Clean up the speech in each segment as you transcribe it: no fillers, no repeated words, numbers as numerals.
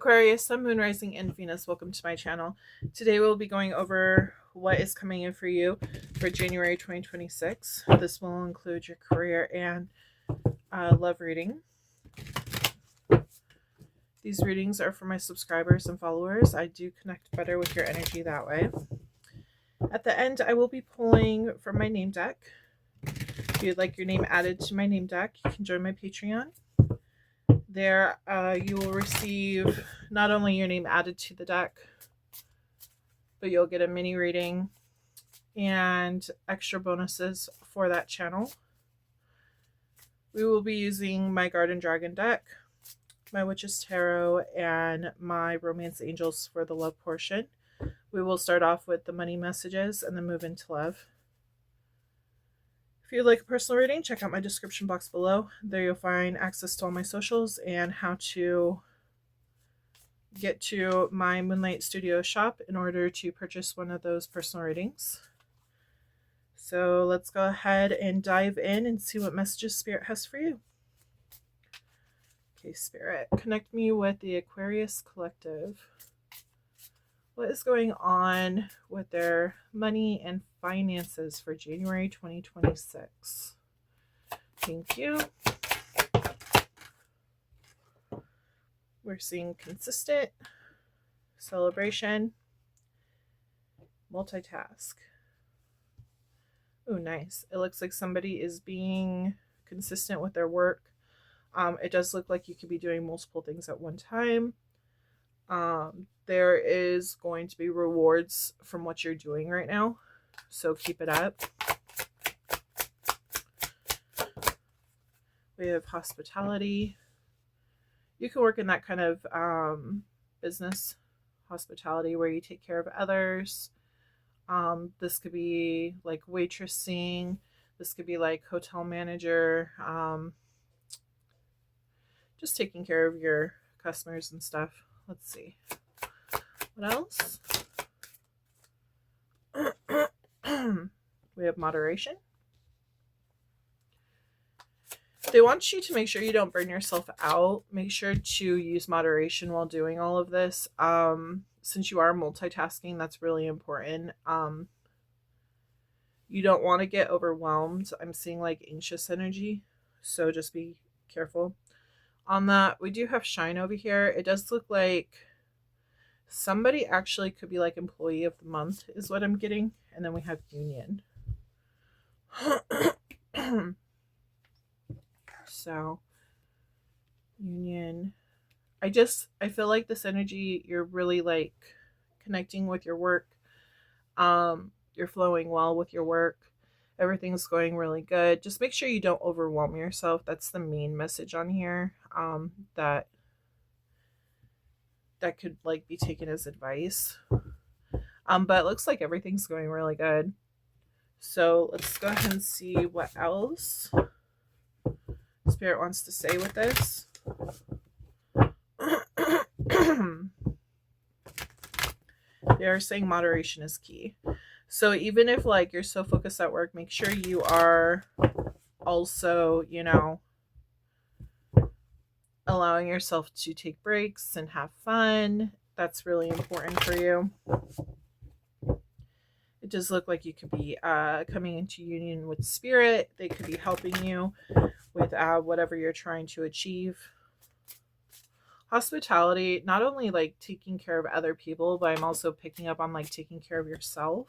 Aquarius, Sun, Moon, Rising, and Venus. Welcome to my channel. Today we'll be going over what is coming in for you for January 2026. This will include your career and love reading. These readings are for my subscribers and followers. I do connect better with your energy that way. At the end, I will be pulling from my name deck. If you'd like your name added to my name deck, you can join my Patreon. There, you will receive not only your name added to the deck, but you'll get a mini reading and extra bonuses for that channel. We will be using my Garden Dragon deck, my Witch's Tarot, and my Romance Angels for the love portion. We will start off with the money messages and then move into love. If you'd like a personal reading, check out my description box below. There you'll find access to all my socials and how to get to my Moonlight Studios shop in order to purchase one of those personal readings. So let's go ahead and dive in and see what messages Spirit has for you. Okay, Spirit, connect me with the Aquarius Collective. What is going on with their money and finances for January 2026? Thank you. We're seeing consistent, celebration, multitask. Oh, nice. It looks like somebody is being consistent with their work. It does look like you could be doing multiple things at one time. There is going to be rewards from what you're doing right now, so keep it up. We have hospitality. You can work in that kind of business, hospitality, where you take care of others. This could be like waitressing. This could be like hotel manager. Just taking care of your customers and stuff. Let's see. What else? We have moderation. They want you to make sure you don't burn yourself out. Make sure to use moderation while doing all of this. Since you are multitasking, that's really important. You don't want to get overwhelmed. I'm seeing like anxious energy, so just be careful on that. We do have shine over here. It does look like somebody actually could be like employee of the month is what I'm getting. And then we have union. So union. I feel like this energy, you're really like connecting with your work. You're flowing well with your work. Everything's going really good. Just make sure you don't overwhelm yourself. That's the main message on here. That could like be taken as advice. But it looks like everything's going really good. So let's go ahead and see what else Spirit wants to say with this. They are saying moderation is key. So even if like you're so focused at work, make sure you are also, allowing yourself to take breaks and have fun. That's really important for you. It does look like you could be coming into union with Spirit. They could be helping you with whatever you're trying to achieve. Hospitality, not only like taking care of other people, but I'm also picking up on like taking care of yourself.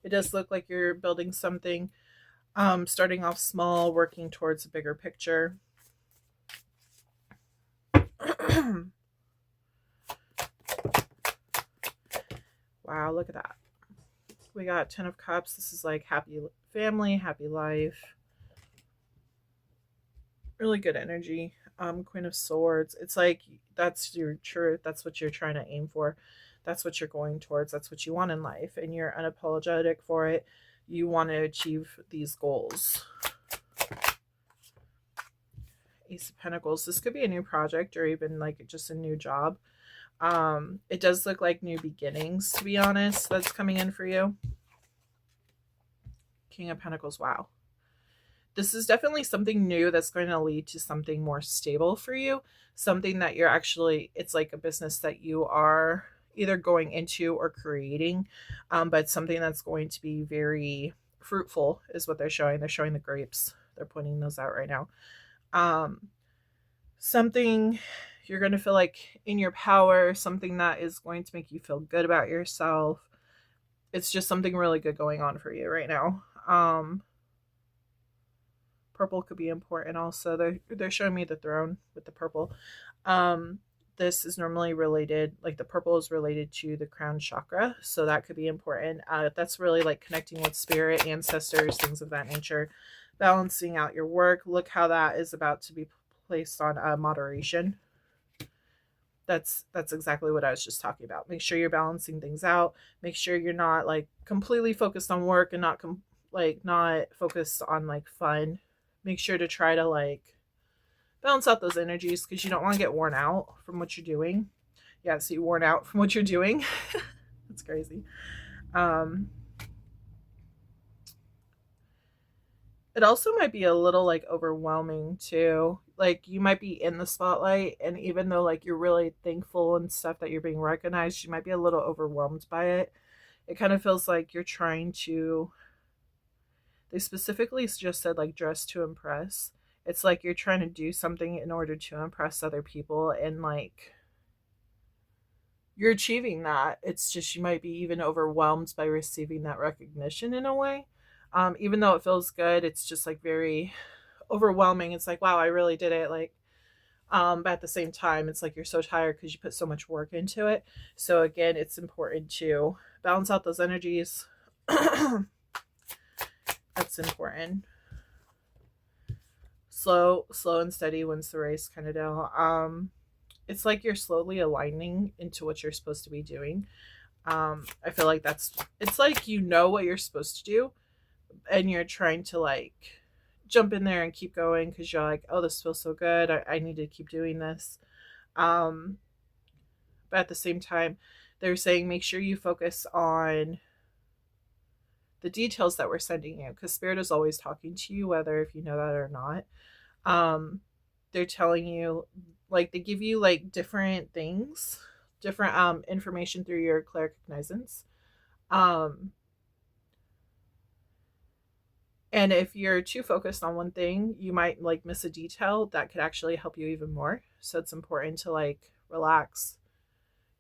It does look like you're building something, starting off small, working towards a bigger picture. Wow, look at that. We got 10 of Cups. This is like happy family, happy life. Really good energy. Queen of Swords. It's like that's your truth. That's what you're trying to aim for. That's what you're going towards. That's what you want in life. And you're unapologetic for it. You want to achieve these goals. Ace of Pentacles. This could be a new project or even like just a new job. It does look like new beginnings, to be honest, that's coming in for you. King of Pentacles. Wow. This is definitely something new that's going to lead to something more stable for you, something that you're actually, it's like a business that you are either going into or creating, but something that's going to be very fruitful is what they're showing. They're showing the grapes. They're pointing those out right now. Um, Something you're going to feel like in your power, something that is going to make you feel good about yourself. It's just something really good going on for you right now. Purple could be important also. They're showing me the throne with the purple. Um, this is normally related, like the purple is related to the crown chakra, so that could be important. That's really like connecting with spirit, ancestors, things of that nature, balancing out your work. Look how that is about to be placed on moderation. That's exactly what I was just talking about. Make sure you're balancing things out. Make sure you're not like completely focused on work and not focused on like fun. Make sure to try to like balance out those energies because you don't want to get worn out from what you're doing. Yeah, so you're worn out from what you're doing. That's crazy. It also might be a little like overwhelming too. Like you might be in the spotlight, and even though like you're really thankful and stuff that you're being recognized, you might be a little overwhelmed by it. It kind of feels like you're trying to, they specifically just said like dress to impress. It's like you're trying to do something in order to impress other people, and like you're achieving that. It's just you might be even overwhelmed by receiving that recognition in a way. Even though it feels good, it's just like very overwhelming. It's like, wow, I really did it. Like, but at the same time, it's like you're so tired because you put so much work into it. So again, it's important to balance out those energies. That's important. Slow and steady wins the race, kind of deal. It's like you're slowly aligning into what you're supposed to be doing. I feel like it's like you know what you're supposed to do, and you're trying to like jump in there and keep going because you're like, oh, this feels so good. I need to keep doing this. Um, but at the same time, they're saying make sure you focus on the details that we're sending you because spirit is always talking to you, whether if you know that or not. They're telling you, like, they give you like different things, different information through your claircognizance. Um, and if you're too focused on one thing, you might like miss a detail that could actually help you even more. So it's important to like relax,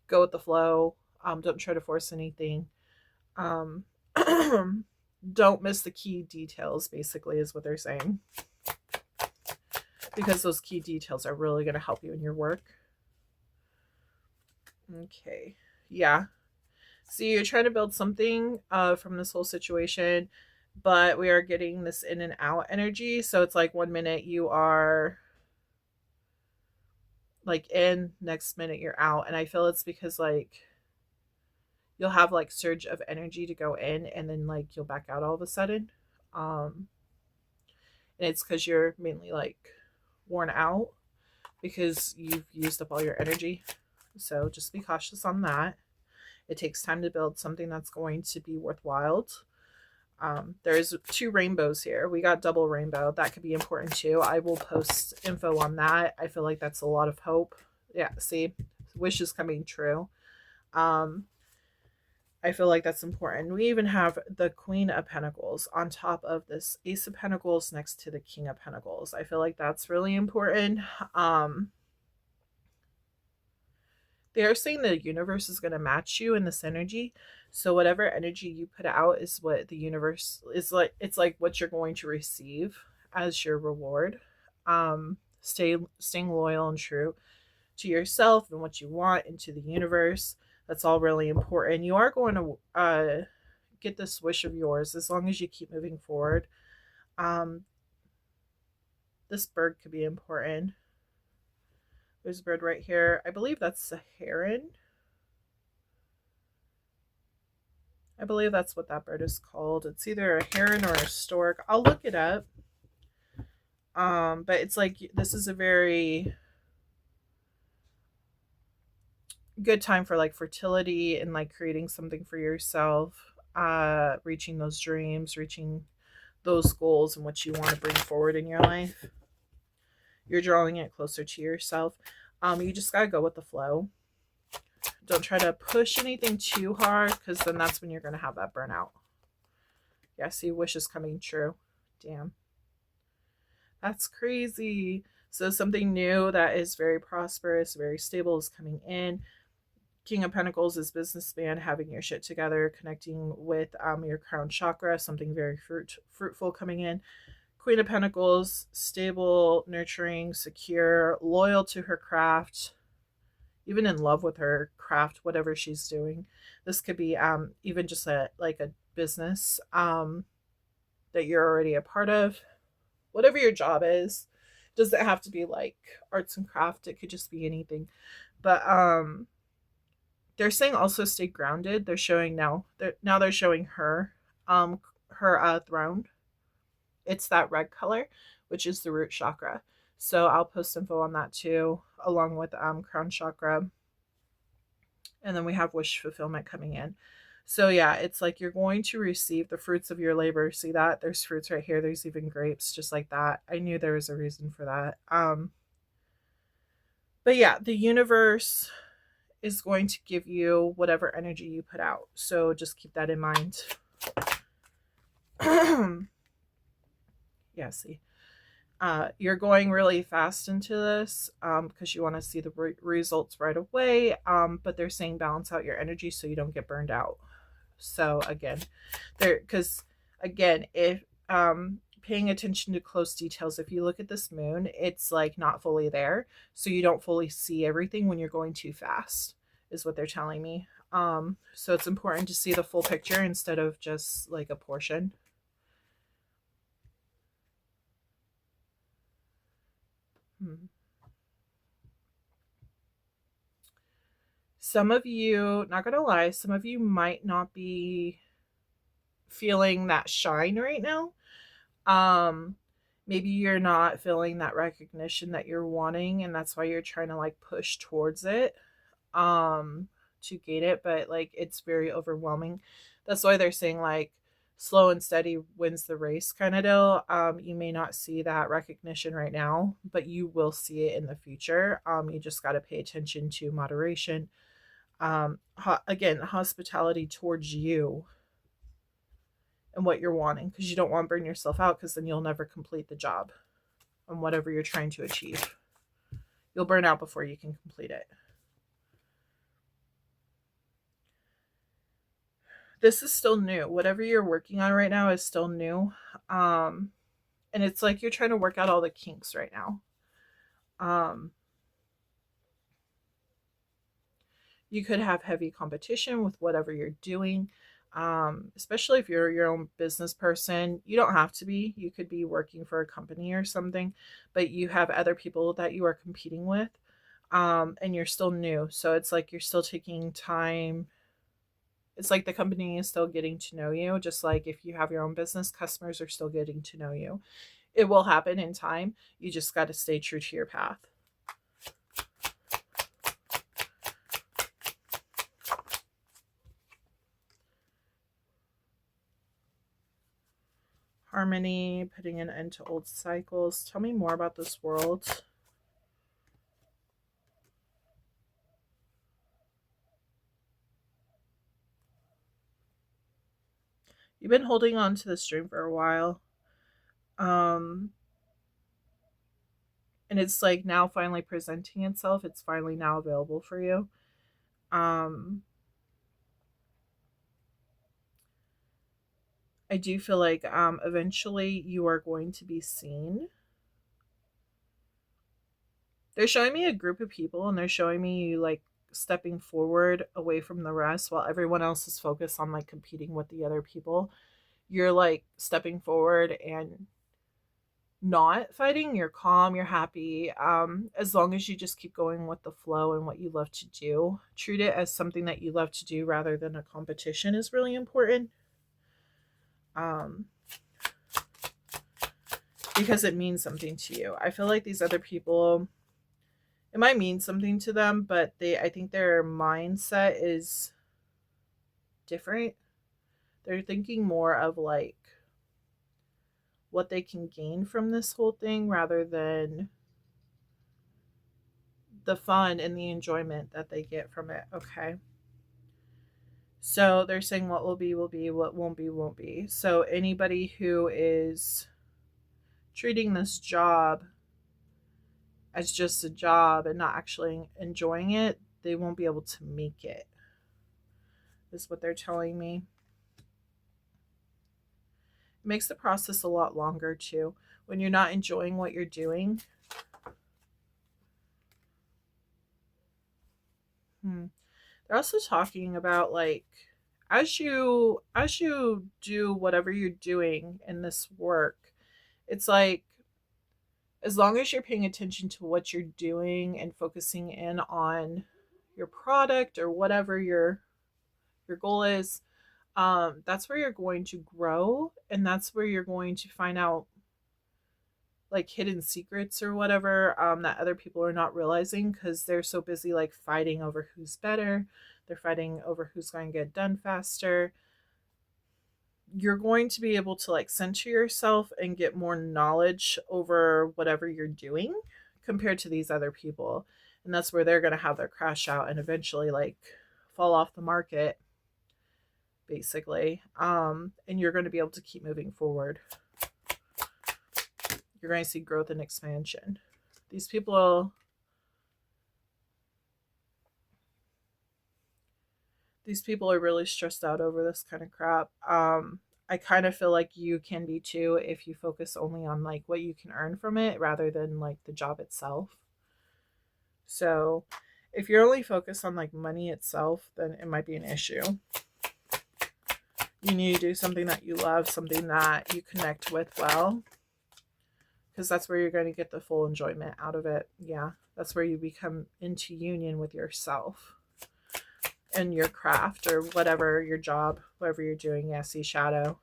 go with the flow. Don't try to force anything. Um, don't miss the key details, basically, is what they're saying. Because those key details are really going to help you in your work. Okay. Yeah. So you're trying to build something from this whole situation, but we are getting this in and out energy. So it's like 1 minute you are like in, next minute you're out. And I feel it's because like you'll have like surge of energy to go in and then like you'll back out all of a sudden. And it's because you're mainly like worn out because you've used up all your energy. So just be cautious on that. It takes time to build something that's going to be worthwhile. There's 2 rainbows here. We got double rainbow. That could be important too. I will post info on that. I feel like that's a lot of hope. Yeah, see, wishes coming true. I feel like that's important. We even have the Queen of Pentacles on top of this Ace of Pentacles next to the King of Pentacles. I feel like that's really important. They're saying the universe is going to match you in this energy. So whatever energy you put out is what the universe is like. It's like what you're going to receive as your reward. Staying loyal and true to yourself and what you want into the universe. That's all really important. You are going to get this wish of yours as long as you keep moving forward. This bird could be important. There's a bird right here. I believe that's a heron. I believe that's what that bird is called. It's either a heron or a stork. I'll look it up. But it's like this is a very good time for like fertility and like creating something for yourself, reaching those dreams, reaching those goals and what you want to bring forward in your life. You're drawing it closer to yourself. You just got to go with the flow. Don't try to push anything too hard, because then that's when you're going to have that burnout. Yeah, see, wish is coming true. Damn. That's crazy. So something new that is very prosperous, very stable is coming in. King of Pentacles is businessman, having your shit together, connecting with your crown chakra, something very fruitful coming in. Queen of Pentacles, stable, nurturing, secure, loyal to her craft, even in love with her craft, whatever she's doing. This could be even just a business that you're already a part of. Whatever your job is, doesn't have to be like arts and craft. It could just be anything. But they're saying also stay grounded. They're showing they're showing her throne. It's that red color, which is the root chakra. So I'll post info on that too, along with crown chakra. And then we have wish fulfillment coming in. So yeah, it's like you're going to receive the fruits of your labor. See that? There's fruits right here. There's even grapes just like that. I knew there was a reason for that. But yeah, the universe is going to give you whatever energy you put out. So just keep that in mind. Yeah, see. You're going really fast into this because you want to see the results right away. But they're saying balance out your energy so you don't get burned out. So again, if paying attention to close details, if you look at this moon, it's like not fully there. So you don't fully see everything when you're going too fast, is what they're telling me. So it's important to see the full picture instead of just like a portion. Some of you, not gonna lie, some of you might not be feeling that shine right now. Maybe you're not feeling that recognition that you're wanting, and that's why you're trying to like push towards it to gain it, but like it's very overwhelming. That's why they're saying like slow and steady wins the race kind of deal. You may not see that recognition right now, but you will see it in the future. You just got to pay attention to moderation. Again, hospitality towards you and what you're wanting, because you don't want to burn yourself out, because then you'll never complete the job on whatever you're trying to achieve. You'll burn out before you can complete it. This is still new. Whatever you're working on right now is still new. And it's like you're trying to work out all the kinks right now. You could have heavy competition with whatever you're doing. Especially if you're your own business person. You don't have to be. You could be working for a company or something, but you have other people that you are competing with, and you're still new. So it's like you're still taking time. It's like the company is still getting to know you. Just like if you have your own business, customers are still getting to know you. It will happen in time. You just got to stay true to your path. Harmony, putting an end to old cycles. Tell me more about this world. You've been holding on to this dream for a while. And it's like now finally presenting itself. It's finally now available for you. I do feel like eventually you are going to be seen. They're showing me a group of people, and they're showing me you like stepping forward away from the rest while everyone else is focused on like competing with the other people. You're like stepping forward and not fighting. You're calm, you're happy. As long as you just keep going with the flow and what you love to do, treat it as something that you love to do rather than a competition is really important. Because it means something to you. I feel like these other people, it might mean something to them, but I think their mindset is different. They're thinking more of like what they can gain from this whole thing rather than the fun and the enjoyment that they get from it. Okay. So they're saying what will be, what won't be, won't be. So anybody who is treating this job as just a job and not actually enjoying it, they won't be able to make it, is what they're telling me. It makes the process a lot longer too. When you're not enjoying what you're doing. They're also talking about like as you do whatever you're doing in this work, it's like as long as you're paying attention to what you're doing and focusing in on your product or whatever your goal is, that's where you're going to grow, and that's where you're going to find out like hidden secrets or whatever, that other people are not realizing because they're so busy like fighting over who's better. They're fighting over who's going to get done faster. You're going to be able to like center yourself and get more knowledge over whatever you're doing compared to these other people. And that's where they're going to have their crash out and eventually like fall off the market, basically. And you're going to be able to keep moving forward. You're going to see growth and expansion. These people are really stressed out over this kind of crap. I kind of feel like you can be too if you focus only on like what you can earn from it rather than like the job itself. So if you're only focused on like money itself, then it might be an issue. You need to do something that you love, something that you connect with well, because that's where you're going to get the full enjoyment out of it. Yeah, that's where you become into union with yourself and your craft or whatever, your job, whatever you're doing. Yeah, see shadow.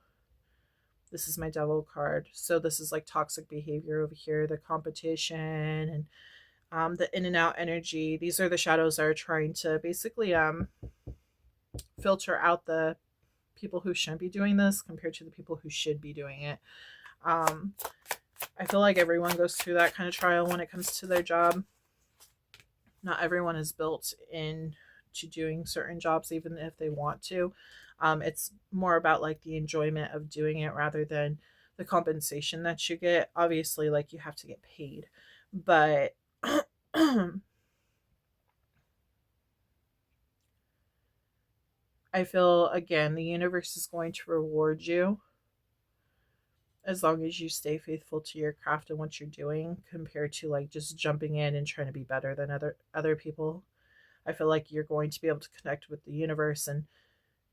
This is my devil card. So this is like toxic behavior over here, the competition and the in and out energy. These are the shadows that are trying to basically filter out the people who shouldn't be doing this compared to the people who should be doing it. I feel like everyone goes through that kind of trial when it comes to their job. Not everyone is built in to doing certain jobs even if they want to. It's more about like the enjoyment of doing it rather than the compensation that you get. Obviously, like you have to get paid, but I feel again the universe is going to reward you as long as you stay faithful to your craft and what you're doing compared to like just jumping in and trying to be better than other people. I feel like you're going to be able to connect with the universe and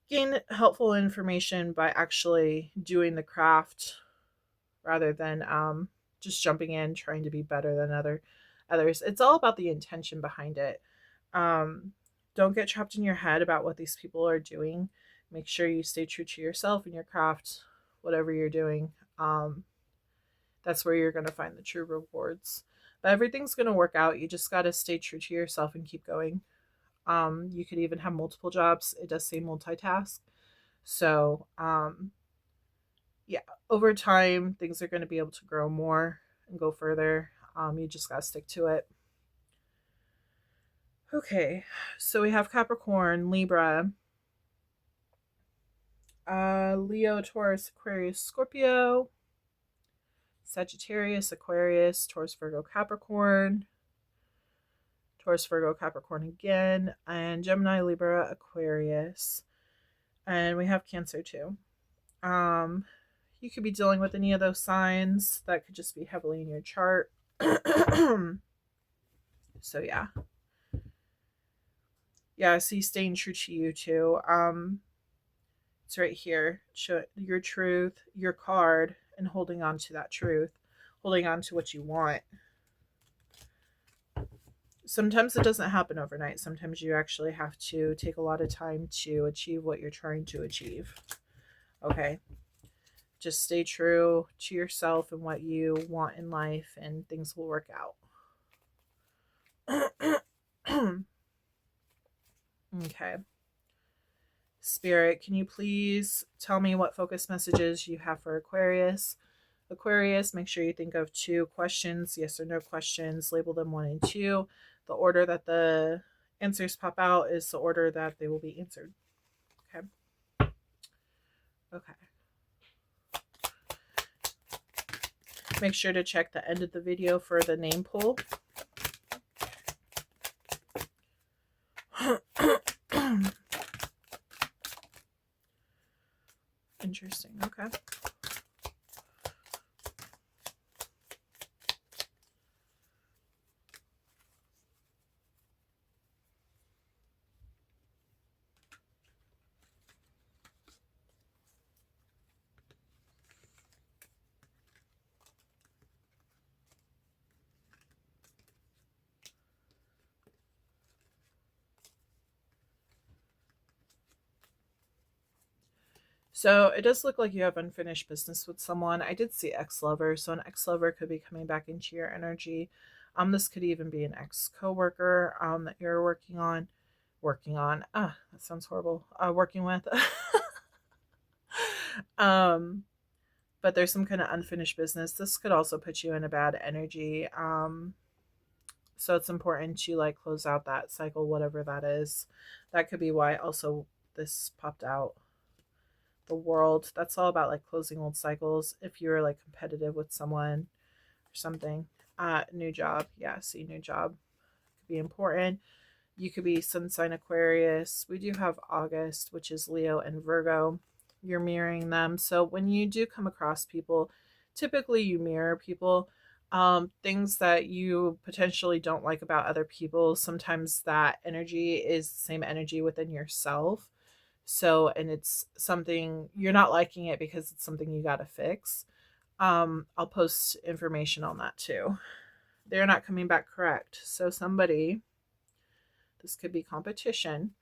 gain helpful information by actually doing the craft rather than just jumping in trying to be better than others. It's all about the intention behind it. Don't get trapped in your head about what these people are doing. Make sure you stay true to yourself and your craft, whatever you're doing. That's where you're going to find the true rewards. But everything's going to work out. You just got to stay true to yourself and keep going. You could even have multiple jobs. It does say multitask. So, yeah, over time, things are going to be able to grow more and go further. You just got to stick to it. Okay, so we have Capricorn, Libra, Leo, Taurus, Aquarius, Scorpio, Sagittarius, Aquarius, Taurus, Virgo, Capricorn, Taurus, Virgo, Capricorn again, and Gemini, Libra, Aquarius. And we have Cancer too. You could be dealing with any of those signs. That could just be heavily in your chart. So yeah. Yeah, see, staying true to you too. It's right here. Show your truth, your card, and holding on to that truth. Holding on to what you want. Sometimes it doesn't happen overnight. Sometimes you actually have to take a lot of time to achieve what you're trying to achieve. Okay? Just stay true to yourself and what you want in life, and things will work out. Okay. Spirit, can you please tell me what focus messages you have for Aquarius? Aquarius, make sure you think of 2 questions, yes or no questions, label them 1 and 2. The order that the answers pop out is the order that they will be answered. Okay. Okay. Make sure to check the end of the video for the name pull. Interesting. Okay. So it does look like you have unfinished business with someone. I did see ex-lover, so an ex-lover could be coming back into your energy. This could even be an ex-coworker that you're that sounds horrible. Working with. But there's some kind of unfinished business. This could also put you in a bad energy. So it's important to like close out that cycle, whatever that is. That could be why also this popped out. The World, that's all about like closing old cycles. If you're like competitive with someone or something. New job, yeah, see, new job could be important. You could be sun sign Aquarius. We do have August, which is Leo and Virgo. You're mirroring them. So when you do come across people, typically you mirror people. Things that you potentially don't like about other people, sometimes that energy is the same energy within yourself. So, and it's something you're not liking it because it's something you got to fix. I'll post information on that too. They're not coming back correct. So somebody, this could be competition.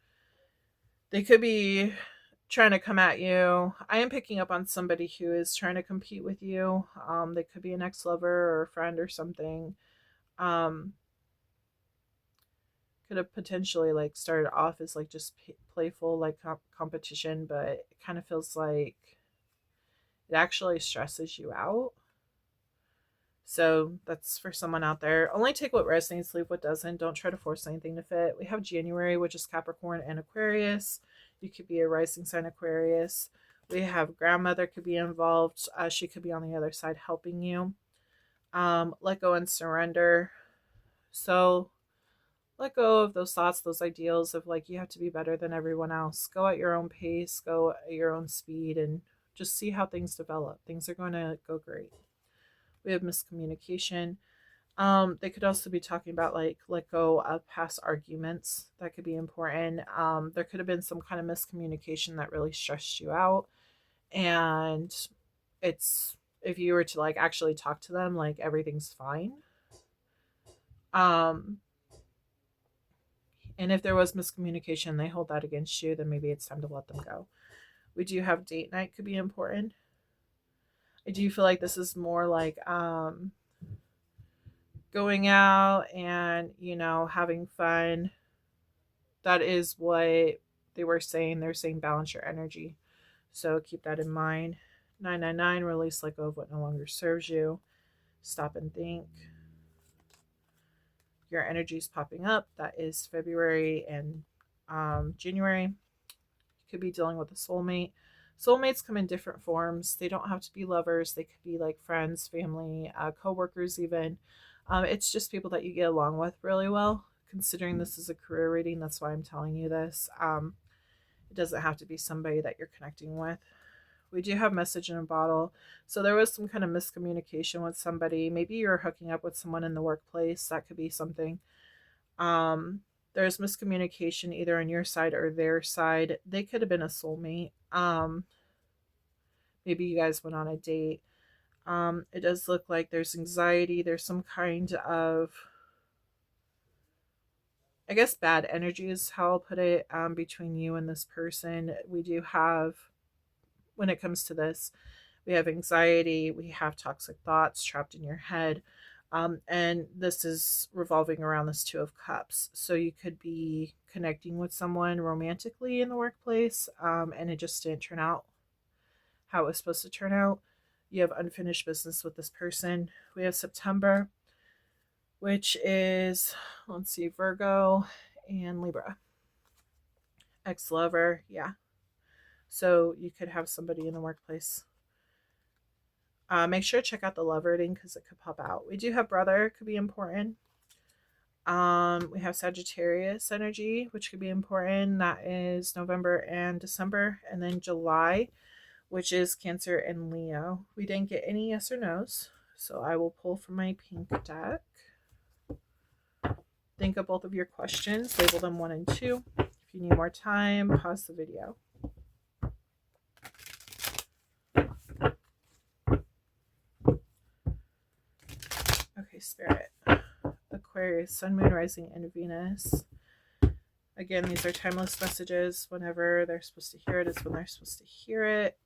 They could be trying to come at you. I am picking up on somebody who is trying to compete with you. They could be an ex-lover or a friend or something. Could have potentially like started off as like just playful like competition, but it kind of feels like it actually stresses you out. So that's for someone out there. Only take what resonates, leave what doesn't. Don't try to force anything to fit. We have January, which is Capricorn and Aquarius. You could be a rising sign Aquarius. We have grandmother could be involved. She could be on the other side helping you. Let go and surrender. So let go of those thoughts, those ideals of like you have to be better than everyone else. Go at your own pace, go at your own speed, and just see how things develop. Things are going to go great. We have miscommunication. They could also be talking about like let go of past arguments. That could be important. There could have been some kind of miscommunication that really stressed you out, and it's if you were to like actually talk to them, like everything's fine. And if there was miscommunication, they hold that against you, then maybe it's time to let them go. We do have date night could be important. I do feel like this is more like going out and, you know, having fun. That is what they were saying. They're saying balance your energy. So keep that in mind. 999, release, let go of what no longer serves you. Stop and think. Your energy is popping up. That is February and January. You could be dealing with a soulmate. Soulmates come in different forms. They don't have to be lovers. They could be like friends, family, co-workers even. It's just people that you get along with really well. Considering this is a career reading, that's why I'm telling you this. It doesn't have to be somebody that you're connecting with. We do have message in a bottle. So there was some kind of miscommunication with somebody. Maybe you're hooking up with someone in the workplace. That could be something. There's miscommunication either on your side or their side. They could have been a soulmate. Maybe you guys went on a date. It does look like there's anxiety. There's some kind of, I guess, bad energy is how I'll put it, between you and this person. We do have, when it comes to this, we have anxiety, we have toxic thoughts trapped in your head. And this is revolving around this Two of Cups. So you could be connecting with someone romantically in the workplace, and it just didn't turn out how it was supposed to turn out. you have unfinished business with this person. We have September, which is, let's see, Virgo and Libra. Ex-lover, yeah. So you could have somebody in the workplace. Make sure to check out the love reading because it could pop out. We do have brother, could be important. We have Sagittarius energy, which could be important. That is November and December. And then July, which is Cancer and Leo. We didn't get any yes or no's, so I will pull from my pink deck. Think of both of your questions. Label them 1 and 2. If you need more time, pause the video. Okay, Spirit. Aquarius, Sun, Moon, Rising, and Venus. Again, these are timeless messages. Whenever they're supposed to hear it is when they're supposed to hear it.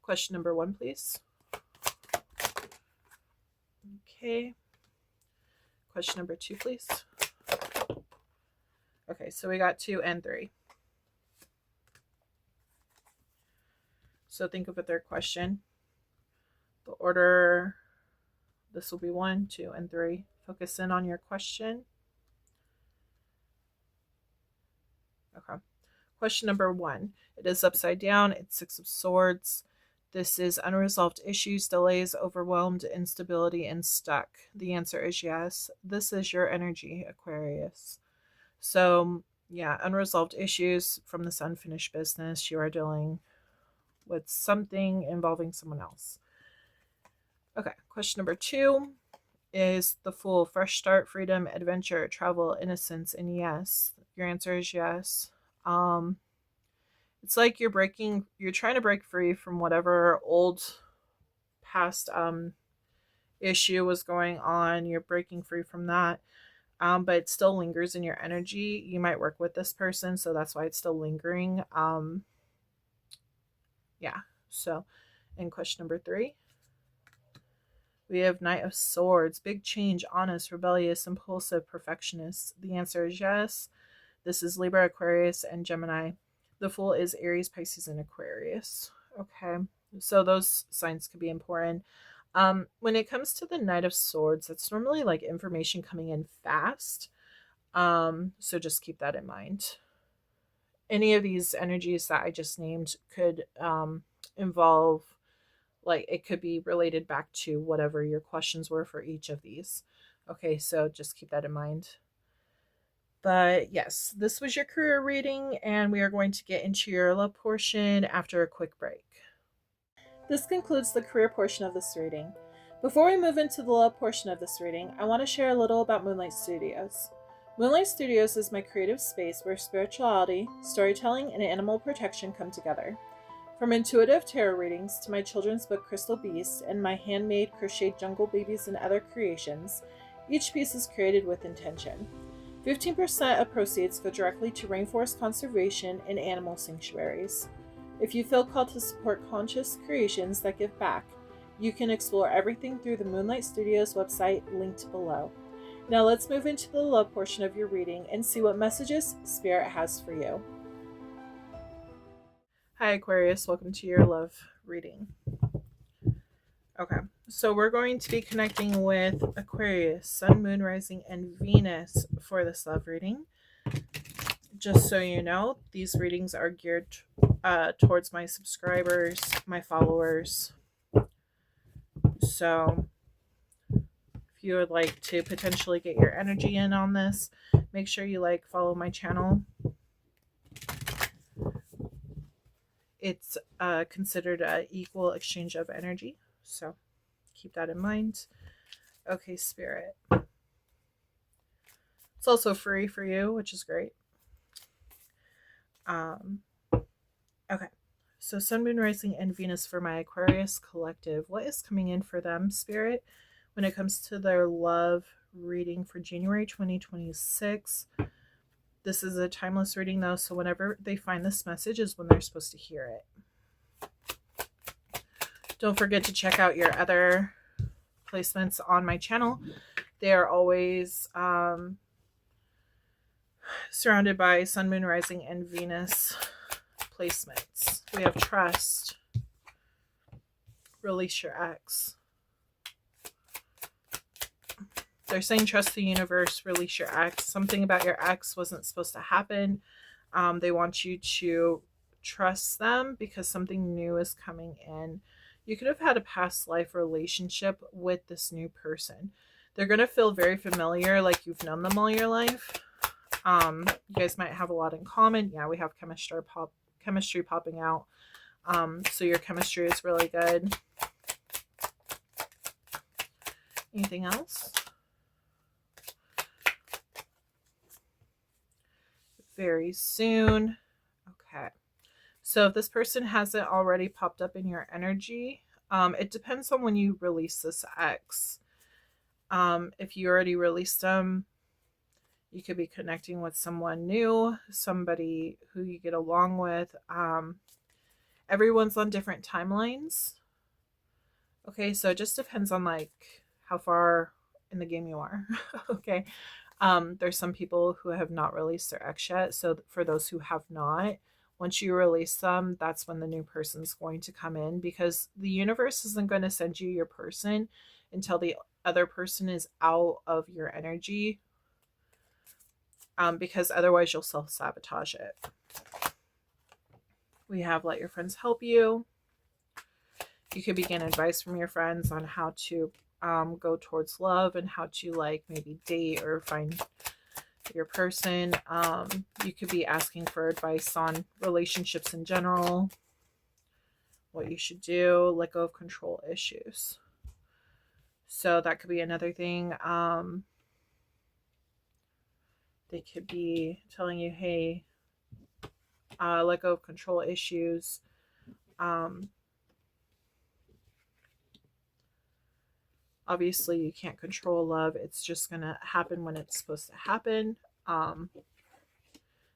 Question number 1, please. Okay. Question number 2, please. Okay, so we got 2 and 3. So think of a third question. The order, this will be 1, 2, and 3. Focus in on your question. Okay. Question number 1. It is upside down. It's 6 of Swords. This is unresolved issues, delays, overwhelmed, instability, and stuck. The answer is yes. This is your energy, Aquarius. So, yeah, unresolved issues from this unfinished business. You are dealing with something involving someone else. Okay, question number 2 is the Fool. Fresh start, freedom, adventure, travel, innocence, and yes. Your answer is yes. It's like you're trying to break free from whatever old past issue was going on. You're breaking free from that. But it still lingers in your energy. You might work with this person, so that's why it's still lingering. Yeah. So, in question number 3, we have Knight of Swords. Big change, honest, rebellious, impulsive, perfectionist. The answer is yes. This is Libra, Aquarius, and Gemini. The Fool is Aries, Pisces, and Aquarius. Okay. So those signs could be important. When it comes to the Knight of Swords, that's normally like information coming in fast. So just keep that in mind. Any of these energies that I just named could involve, like, it could be related back to whatever your questions were for each of these. Okay, so just keep that in mind. But yes, this was your career reading, and we are going to get into your love portion after a quick break. This concludes the career portion of this reading. Before we move into the love portion of this reading, I want to share a little about Moonlight Studios. Moonlight Studios is my creative space where spirituality, storytelling, and animal protection come together. From intuitive tarot readings to my children's book Crystal Beast and my handmade crocheted jungle babies and other creations, each piece is created with intention. 15% of proceeds go directly to rainforest conservation and animal sanctuaries. If you feel called to support conscious creations that give back, you can explore everything through the Moonlight Studios website linked below. Now let's move into the love portion of your reading and see what messages Spirit has for you. Hi Aquarius, welcome to your love reading. Okay, so we're going to be connecting with Aquarius, Sun, Moon, Rising, and Venus for this love reading. Just so you know, these readings are geared towards my subscribers, my followers. So if you would like to potentially get your energy in on this, make sure you follow my channel. It's considered an equal exchange of energy, so keep that in mind. Okay, Spirit. It's also free for you, which is great. Okay, so Sun, Moon, Rising, and Venus for my Aquarius collective. What is coming in for them, Spirit, when it comes to their love reading for January 2026? This is a timeless reading, though, so whenever they find this message is when they're supposed to hear it. Don't forget to check out your other placements on my channel. They are always surrounded by Sun, Moon, Rising, and Venus placements. We have trust. Release your ex. They're saying trust the universe, release your ex. Something about your ex wasn't supposed to happen. They want you to trust them because something new is coming in. You could have had a past life relationship with this new person. They're going to feel very familiar, like you've known them all your life. You guys might have a lot in common. Yeah, we have chemistry popping out. So your chemistry is really good. Anything else? Very soon. Okay. So if this person hasn't already popped up in your energy, it depends on when you release this ex. If you already released them, you could be connecting with someone new, somebody who you get along with. Everyone's on different timelines. Okay, so it just depends on like how far in the game you are. Okay. There's some people who have not released their ex yet. So for those who have not, once you release them, that's when the new person's going to come in, because the universe isn't going to send you your person until the other person is out of your energy. Because otherwise you'll self-sabotage it. We have let your friends help you. You could be getting advice from your friends on how to go towards love and how to like maybe date or find your person. You could be asking for advice on relationships in general, what you should do, let go of control issues. So that could be another thing. They could be telling you, hey, let go of control issues. Obviously, you can't control love. It's just going to happen when it's supposed to happen.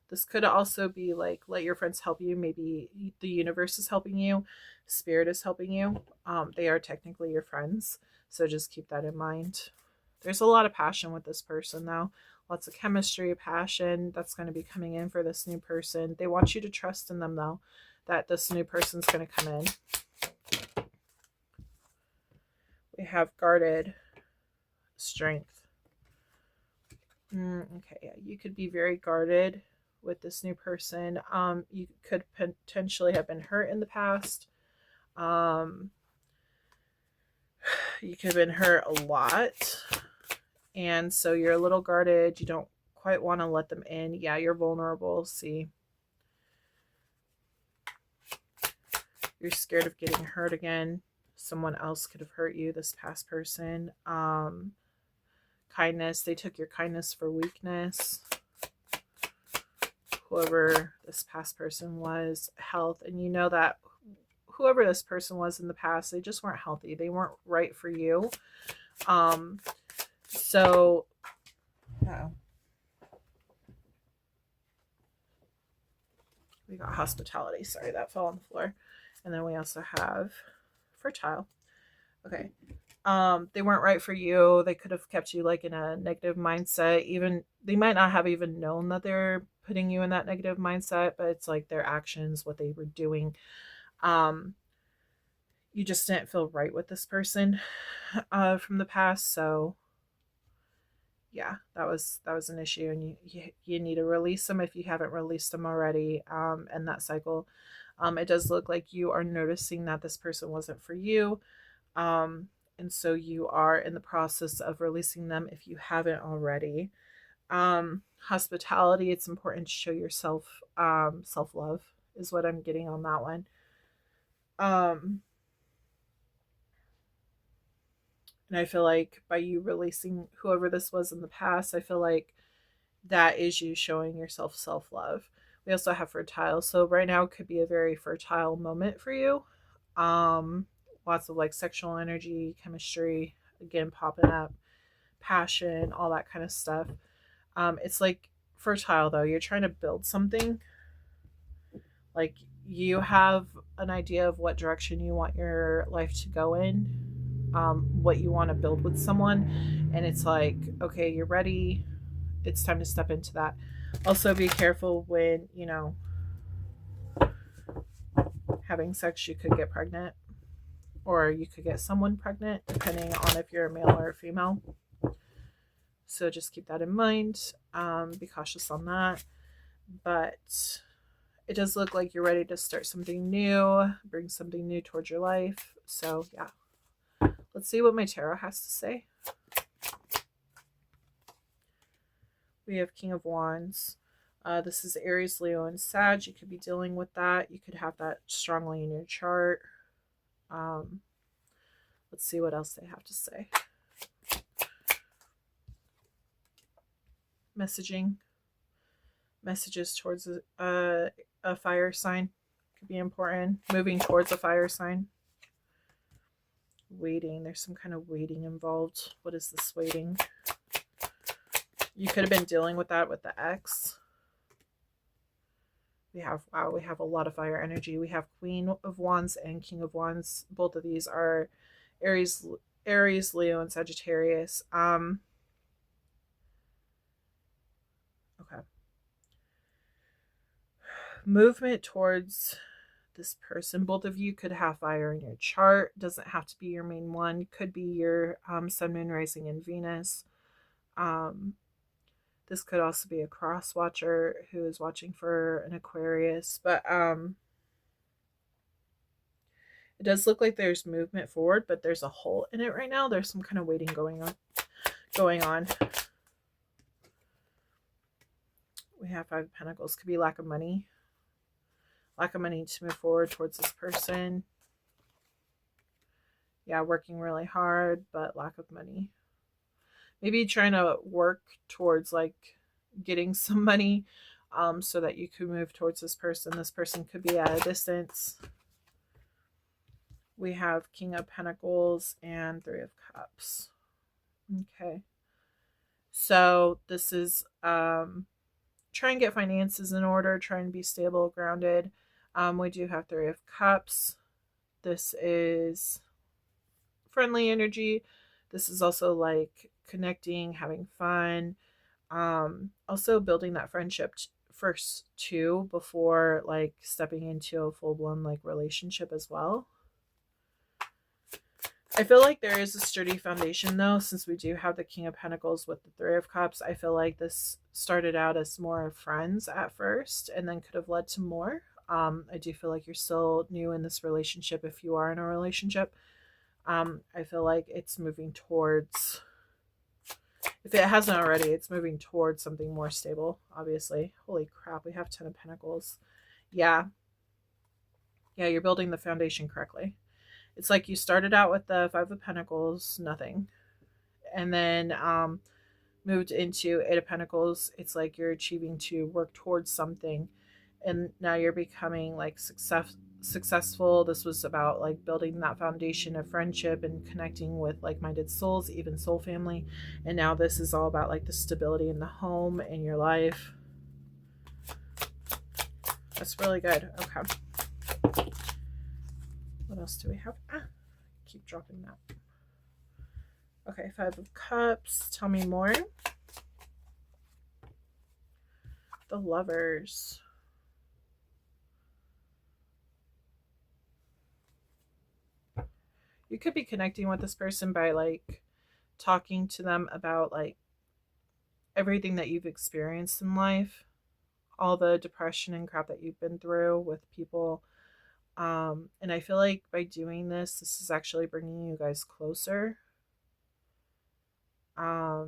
This could also be like, let your friends help you. Maybe the universe is helping you. Spirit is helping you. They are technically your friends. So just keep that in mind. There's a lot of passion with this person, though. Lots of chemistry, passion that's going to be coming in for this new person. They want you to trust in them, though, that this new person's going to come in. We have guarded, strength. Okay, yeah, you could be very guarded with this new person. You could potentially have been hurt in the past. You could have been hurt a lot. And so you're a little guarded. You don't quite want to let them in. Yeah, you're vulnerable. See, you're scared of getting hurt again. Someone else could have hurt you, this past person. Kindness. They took your kindness for weakness. Whoever this past person was. Health. And you know that whoever this person was in the past, they just weren't healthy. They weren't right for you. So, we got hospitality. Sorry, that fell on the floor. And then we also have fertile. Okay. They weren't right for you. They could have kept you like in a negative mindset. Even they might not have even known that they're putting you in that negative mindset, but it's like their actions, what they were doing. You just didn't feel right with this person from the past. So yeah, that was an issue, and you need to release them if you haven't released them already. And that cycle. It does look like you are noticing that this person wasn't for you. And so you are in the process of releasing them if you haven't already. Hospitality, it's important to show yourself self-love is what I'm getting on that one. And I feel like by you releasing whoever this was in the past, I feel like that is you showing yourself self-love. We also have fertile. So right now could be a very fertile moment for you. Lots of like sexual energy, chemistry, again, popping up, passion, all that kind of stuff. It's like fertile though. You're trying to build something. Like you have an idea of what direction you want your life to go in. what you want to build with someone. And it's like, okay, you're ready. It's time to step into that. Also, be careful when, you know, having sex, you could get pregnant, or you could get someone pregnant, depending on if you're a male or a female. So just keep that in mind. Be cautious on that. But it does look like you're ready to start something new, bring something new towards your life. So yeah, let's see what my tarot has to say. We have King of Wands. This is Aries, Leo, and Sag. You could be dealing with that. You could have that strongly in your chart. Let's see what else they have to say. Messages towards a fire sign could be important. Moving towards a fire sign. Waiting. There's some kind of waiting involved. What is this waiting? You could have been dealing with that with the ex. We have, wow, we have a lot of fire energy. We have Queen of Wands and King of Wands. Both of these are Aries, Leo, and Sagittarius. Okay. Movement towards this person. Both of you could have fire in your chart. Doesn't have to be your main one. Could be your Sun, Moon, Rising, and Venus. This could also be a cross watcher who is watching for an Aquarius. But it does look like there's movement forward, but there's a hole in it right now. There's some kind of waiting going on. We have Five of Pentacles. Could be lack of money. Lack of money to move forward towards this person. Yeah, working really hard, but lack of money. Maybe trying to work towards like getting some money so that you could move towards this person. This person could be at a distance. We have King of Pentacles and Three of Cups. Okay. So this is try and get finances in order, try and be stable, grounded. We do have Three of Cups. This is friendly energy. This is also like connecting, having fun. Also building that friendship first too, before like stepping into a full-blown like relationship as well. I feel like there is a sturdy foundation though, since we do have the King of Pentacles with the Three of Cups. I feel like this started out as more friends at first and then could have led to more. I do feel like you're still new in this relationship if you are in a relationship. I feel like it's moving towards, if it hasn't already, it's moving towards something more stable, obviously. Holy crap, we have Ten of Pentacles. Yeah, you're building the foundation correctly. It's like you started out with the Five of Pentacles, nothing. And then moved into Eight of Pentacles. It's like you're achieving to work towards something. And now you're becoming like successful. This was about like building that foundation of friendship and connecting with like-minded souls, even soul family. And now this is all about like the stability in the home and your life. That's really good. Okay. What else do we have? Keep dropping that. Okay, Five of Cups. Tell me more. The Lovers. You could be connecting with this person by like talking to them about like everything that you've experienced in life, all the depression and crap that you've been through with people. And I feel like by doing this is actually bringing you guys closer. I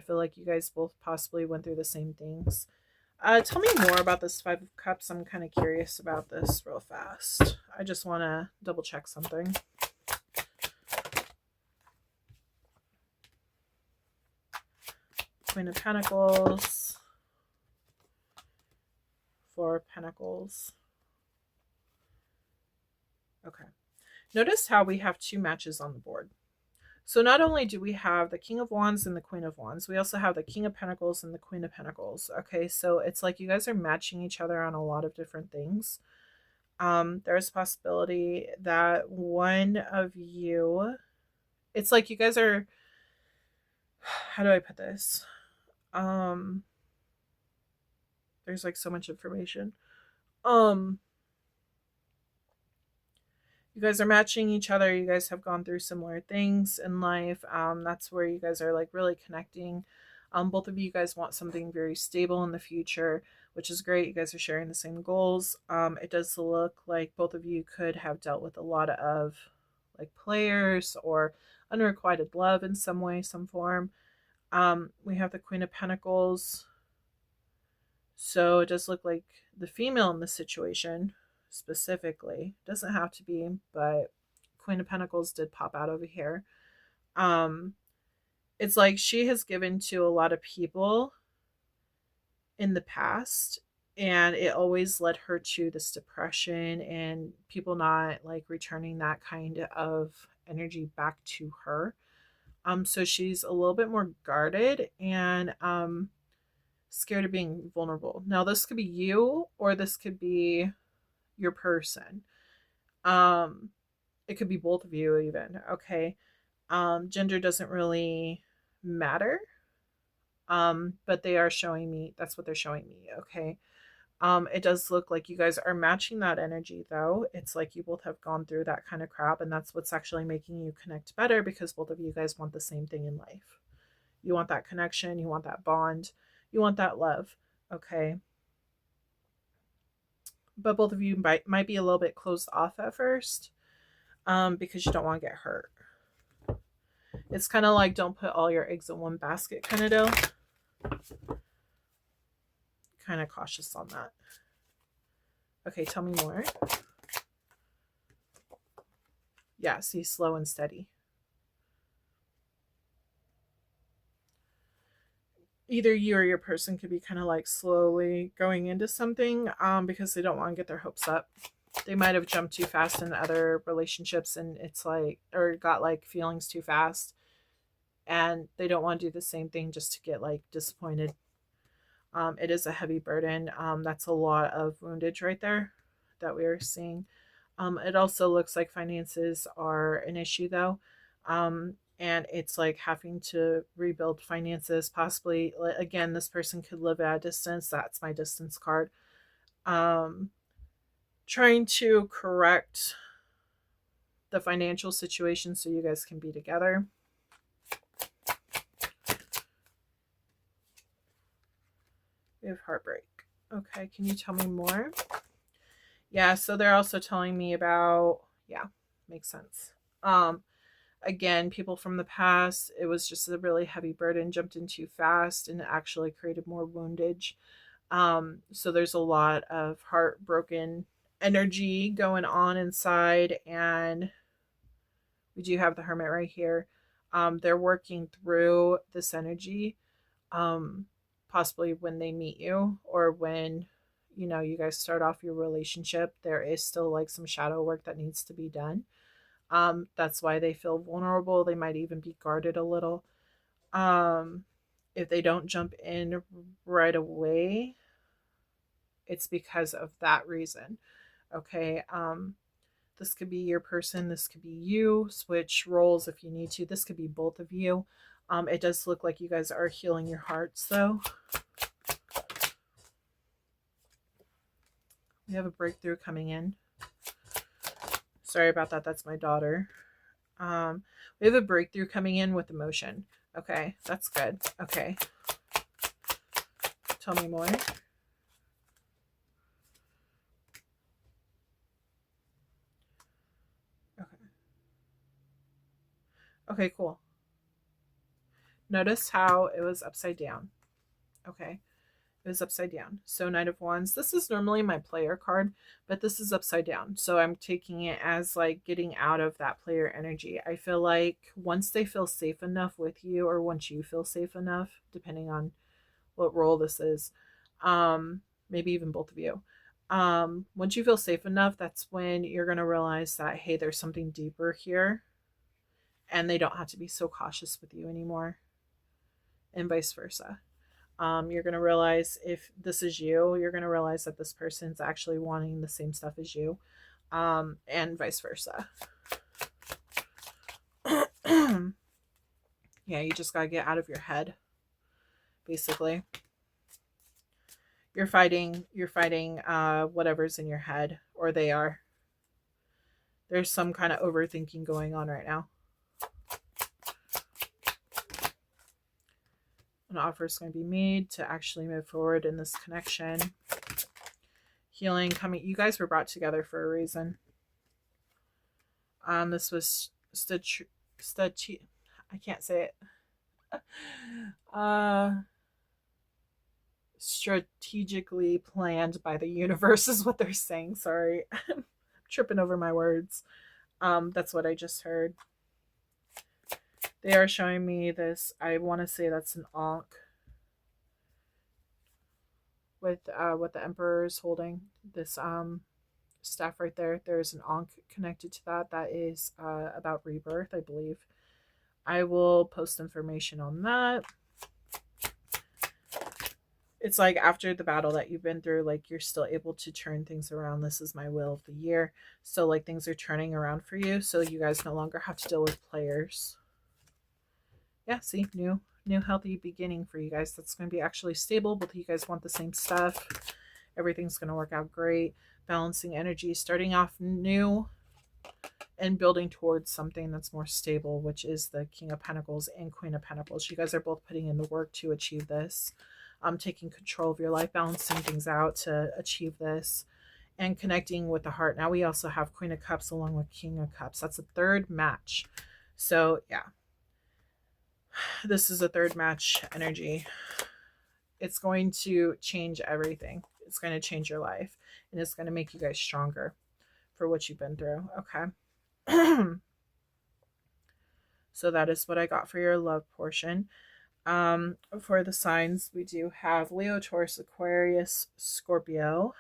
feel like you guys both possibly went through the same things. Tell me more about this Five of Cups. I'm kind of curious about this real fast. I just want to double check something. Queen of Pentacles. Four of Pentacles. Okay. Notice how we have two matches on the board. So not only do we have the King of Wands and the Queen of Wands, we also have the King of Pentacles and the Queen of Pentacles. Okay, so it's like you guys are matching each other on a lot of different things. There's a possibility that one of you, it's like you guys are, how do I put this? Um, there's like so much information. Um, you guys are matching each other. You guys have gone through similar things in life. That's where you guys are like really connecting. Both of you guys want something very stable in the future, which is great. You guys are sharing the same goals. It does look like both of you could have dealt with a lot of like players or unrequited love in some way, some form. We have the Queen of Pentacles. So it does look like the female in this situation specifically, doesn't have to be, but Queen of Pentacles did pop out over here. Um, it's like she has given to a lot of people in the past, and it always led her to this depression and people not like returning that kind of energy back to her. So she's a little bit more guarded and scared of being vulnerable. Now this could be you or this could be your person. Um it could be both of you even, okay? Gender doesn't really matter. But they are showing me, that's what they're showing me, okay? It does look like you guys are matching that energy though. It's like you both have gone through that kind of crap, and that's what's actually making you connect better because both of you guys want the same thing in life. You want that connection, you want that bond, you want that love, okay? But both of you might be a little bit closed off at first, because you don't want to get hurt. It's kind of like don't put all your eggs in one basket kind of deal. Kind of cautious on that. Okay, tell me more. Yeah, see, slow and steady. Either you or your person could be kind of like slowly going into something because they don't want to get their hopes up. They might have jumped too fast in other relationships and it's like, or got like feelings too fast, and they don't want to do the same thing just to get like disappointed. It is a heavy burden. That's a lot of woundage right there that we are seeing. It also looks like finances are an issue though. And it's like having to rebuild finances, possibly. Again, this person could live at a distance. That's my distance card. Um, Trying to correct the financial situation so you guys can be together. We have heartbreak. Okay, can you tell me more? Yeah, so they're also telling me about, yeah, makes sense. Again, people from the past, it was just a really heavy burden, jumped in too fast, and it actually created more woundage. So there's a lot of heartbroken energy going on inside, and we do have the Hermit right here. They're working through this energy, um, possibly when they meet you or when you guys start off your relationship. There is still like some shadow work that needs to be done. That's why they feel vulnerable. They might even be guarded a little. If they don't jump in right away, it's because of that reason. Okay. This could be your person. This could be you. Switch roles if you need to. This could be both of you. It does look like you guys are healing your hearts though. We have a breakthrough coming in. Sorry about that. That's my daughter. We have a breakthrough coming in with emotion. Okay, that's good. Okay. Tell me more. Okay. Okay, cool. Notice how it was upside down. Okay. It was upside down. So Knight of Wands. This is normally my player card, but this is upside down. So I'm taking it as like getting out of that player energy. I feel like once they feel safe enough with you, or once you feel safe enough, depending on what role this is, maybe even both of you. Once you feel safe enough, that's when you're going to realize that, hey, there's something deeper here, and they don't have to be so cautious with you anymore, and vice versa. You're going to realize if this is you, you're going to realize that this person's actually wanting the same stuff as you, and vice versa. Yeah, you just got to get out of your head, basically. You're fighting whatever's in your head, or they are. There's some kind of overthinking going on right now. An offer is going to be made to actually move forward in this connection. Healing coming. You guys were brought together for a reason. This was I can't say it. Strategically planned by the universe is what they're saying. Sorry. I'm tripping over my words. That's what I just heard. They are showing me this. I want to say that's an Ankh with what the Emperor is holding. This staff right there. There's an Ankh connected to that. That is about rebirth, I believe. I will post information on that. It's like after the battle that you've been through, like you're still able to turn things around. This is my will of the year. So like things are turning around for you. So you guys no longer have to deal with players. Yeah, see, new healthy beginning for you guys. That's going to be actually stable. Both of you guys want the same stuff. Everything's going to work out great. Balancing energy, starting off new and building towards something that's more stable, which is the King of Pentacles and Queen of Pentacles. You guys are both putting in the work to achieve this. Taking control of your life, balancing things out to achieve this, and connecting with the heart. Now we also have Queen of Cups along with King of Cups. That's a third match. So yeah, this is a third match energy. It's going to change everything. It's going to change your life, and it's going to make you guys stronger for what you've been through. Okay. So that is what I got for your love portion. For the signs, we do have Leo, Taurus, Aquarius, Scorpio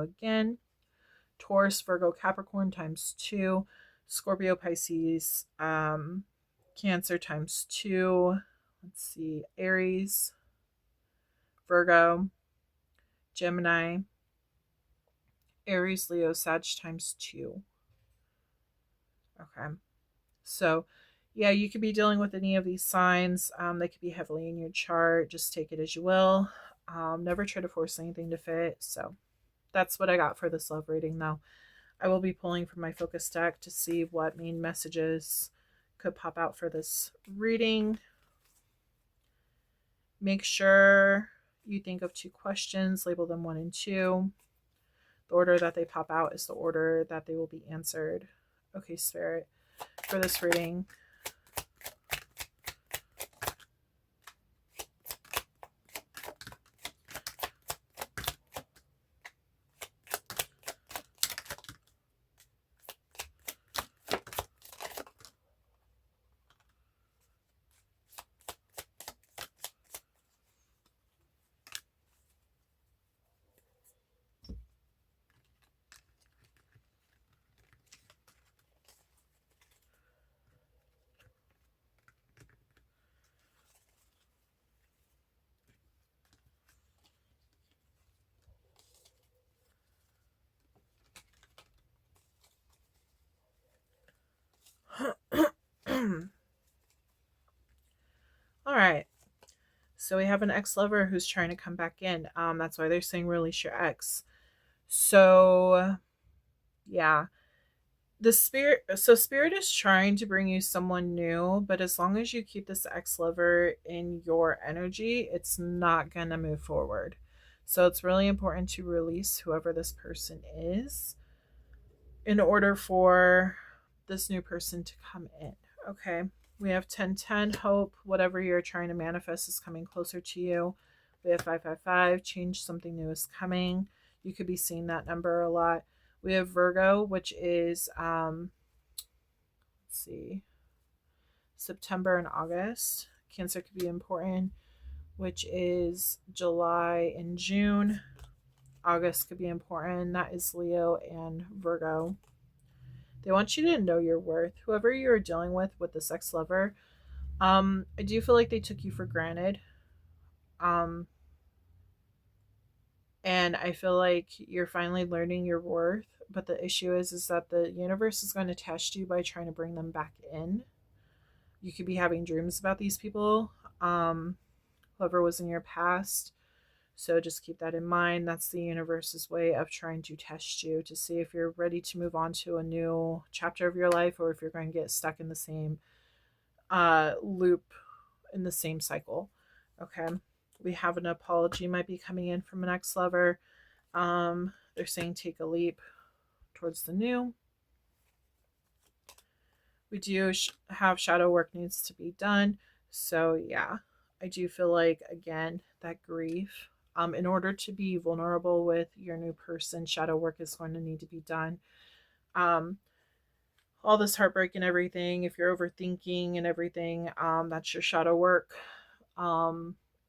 again, Taurus, Virgo, Capricorn times 2, Scorpio, Pisces, Cancer times 2. Let's see, Aries, Virgo, Gemini, Aries, Leo, Sag times 2. Okay. So yeah, you could be dealing with any of these signs. They could be heavily in your chart. Just take it as you will. Never try to force anything to fit. So that's what I got for this love reading, though. I will be pulling from my focus deck to see what main messages could pop out for this reading. Make sure you think of 2 questions, label them 1 and 2. The order that they pop out is the order that they will be answered. Okay, Spirit, for this reading, all right. So we have an ex-lover who's trying to come back in. That's why they're saying release your ex. So yeah, spirit is trying to bring you someone new, but as long as you keep this ex-lover in your energy, it's not gonna move forward. So it's really important to release whoever this person is in order for this new person to come in. Okay. We have 1010, hope, whatever you're trying to manifest is coming closer to you. We have 555, change, something new is coming. You could be seeing that number a lot. We have Virgo, which is, let's see, September and August. Cancer could be important, which is July and June. August could be important. That is Leo and Virgo. They want you to know your worth. Whoever you're dealing with the sex lover, I do feel like they took you for granted. And I feel like you're finally learning your worth, but the issue is that the universe is going to test you by trying to bring them back in. You could be having dreams about these people, whoever was in your past. So just keep that in mind. That's the universe's way of trying to test you to see if you're ready to move on to a new chapter of your life, or if you're going to get stuck in the same loop, in the same cycle. Okay. We have an apology might be coming in from an ex-lover. They're saying take a leap towards the new. We do have shadow work needs to be done. So yeah, I do feel like, again, that grief, in order to be vulnerable with your new person, shadow work is going to need to be done. All this heartbreak and everything, if you're overthinking and everything, that's your shadow work.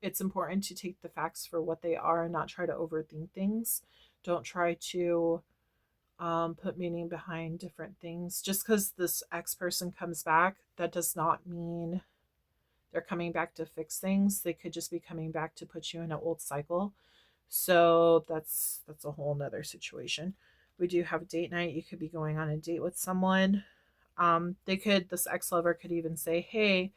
It's important to take the facts for what they are and not try to overthink things. Don't try to put meaning behind different things. Just because this ex person comes back, that does not mean they're coming back to fix things. They could just be coming back to put you in an old cycle. So that's a whole nother situation. We do have a date night. You could be going on a date with someone. This ex-lover could even say, hey,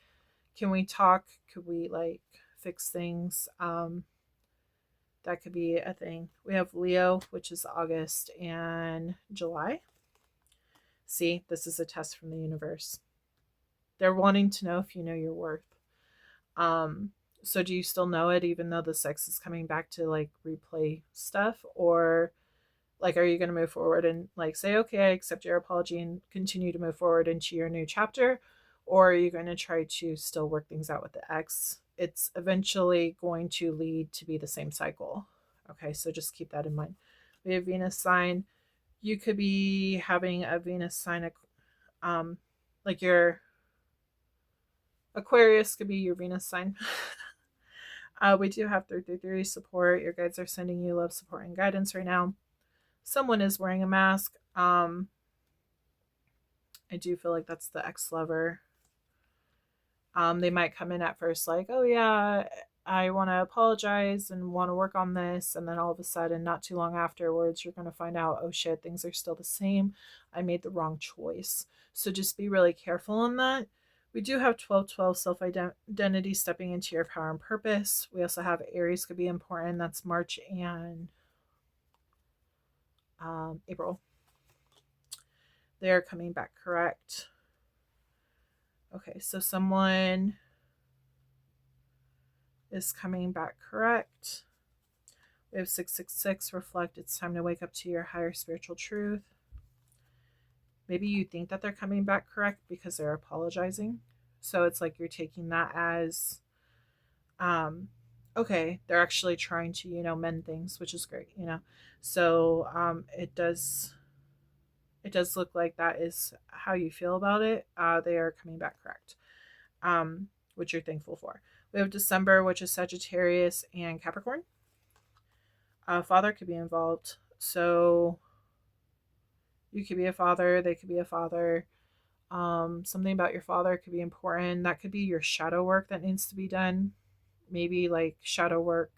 can we talk? Could we like fix things? That could be a thing. We have Leo, which is August and July. See, this is a test from the universe. They're wanting to know if you know your worth. So do you still know it, even though the sex is coming back to like replay stuff? Or like, are you going to move forward and like say, okay, I accept your apology and continue to move forward into your new chapter? Or are you going to try to still work things out with the ex? It's eventually going to lead to be the same cycle. Okay, so just keep that in mind. We have Venus sign. You could be having a Venus sign, like your Aquarius could be your Venus sign. We do have 333 support. Your guides are sending you love, support, and guidance right now. Someone is wearing a mask. I do feel like that's the ex-lover. They might come in at first like, oh yeah, I want to apologize and want to work on this. And then all of a sudden, not too long afterwards, you're going to find out, oh shit, things are still the same. I made the wrong choice. So just be really careful on that. We do have 1212 self-identity, stepping into your power and purpose. We also have Aries could be important. That's March and April. They're coming back correct. Okay, so someone is coming back correct. We have 666, reflect. It's time to wake up to your higher spiritual truth. Maybe you think that they're coming back correct because they're apologizing. So it's like you're taking that as, okay, they're actually trying to, mend things, which is great. So it does look like that is how you feel about it. They are coming back correct, which you're thankful for. We have December, which is Sagittarius and Capricorn. Father could be involved. So you could be a father, they could be a father. Something about your father could be important. That could be your shadow work that needs to be done. Maybe like shadow work.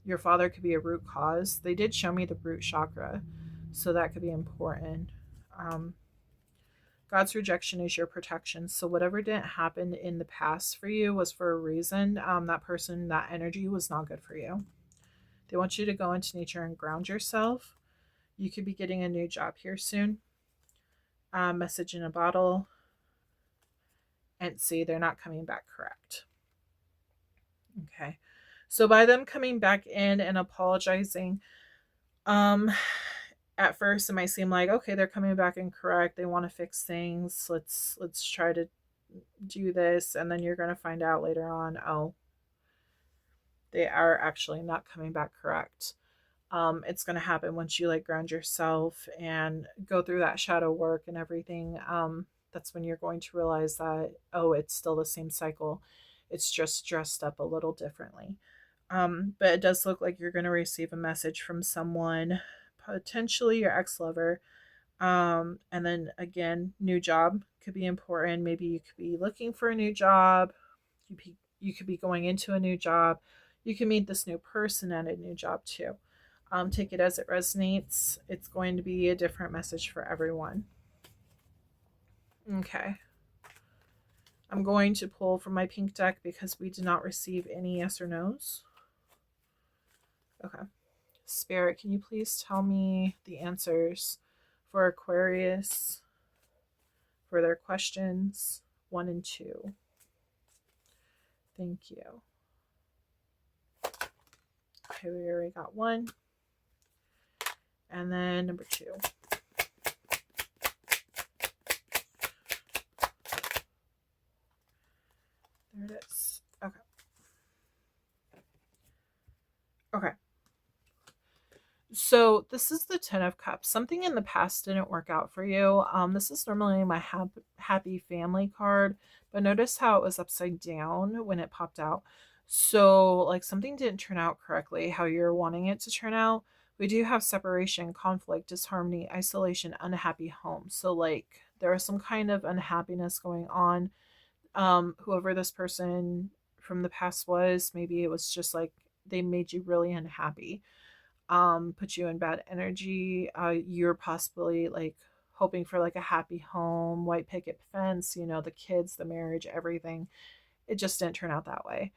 Your father could be a root cause. They did show me the root chakra, so that could be important. God's rejection is your protection. So whatever didn't happen in the past for you was for a reason. That person, that energy was not good for you. They want you to go into nature and ground yourself. You could be getting a new job here soon. Message in a bottle. And see, they're not coming back correct. Okay. So by them coming back in and apologizing, at first it might seem like, okay, they're coming back in correct. They want to fix things. Let's try to do this. And then you're going to find out later on, oh, they are actually not coming back correct. It's going to happen once you like ground yourself and go through that shadow work and everything. That's when you're going to realize that, oh, it's still the same cycle. It's just dressed up a little differently. But it does look like you're going to receive a message from someone, potentially your ex-lover. And then again, new job could be important. Maybe you could be looking for a new job. You could be going into a new job. You can meet this new person at a new job too. Take it as it resonates. It's going to be a different message for everyone. Okay. I'm going to pull from my pink deck because we did not receive any yes or no's. Okay. Spirit, can you please tell me the answers for Aquarius for their questions 1 and 2? Thank you. Okay, we already got 1. And then number 2. There it is. Okay. Okay. So this is the 10 of Cups. Something in the past didn't work out for you. This is normally my happy family card, but notice how it was upside down when it popped out. So like something didn't turn out correctly how you're wanting it to turn out. We do have separation, conflict, disharmony, isolation, unhappy home. So like there was some kind of unhappiness going on. Whoever this person from the past was, maybe it was just like they made you really unhappy. Put you in bad energy. You're possibly like hoping for like a happy home, white picket fence, you know, the kids, the marriage, everything. It just didn't turn out that way.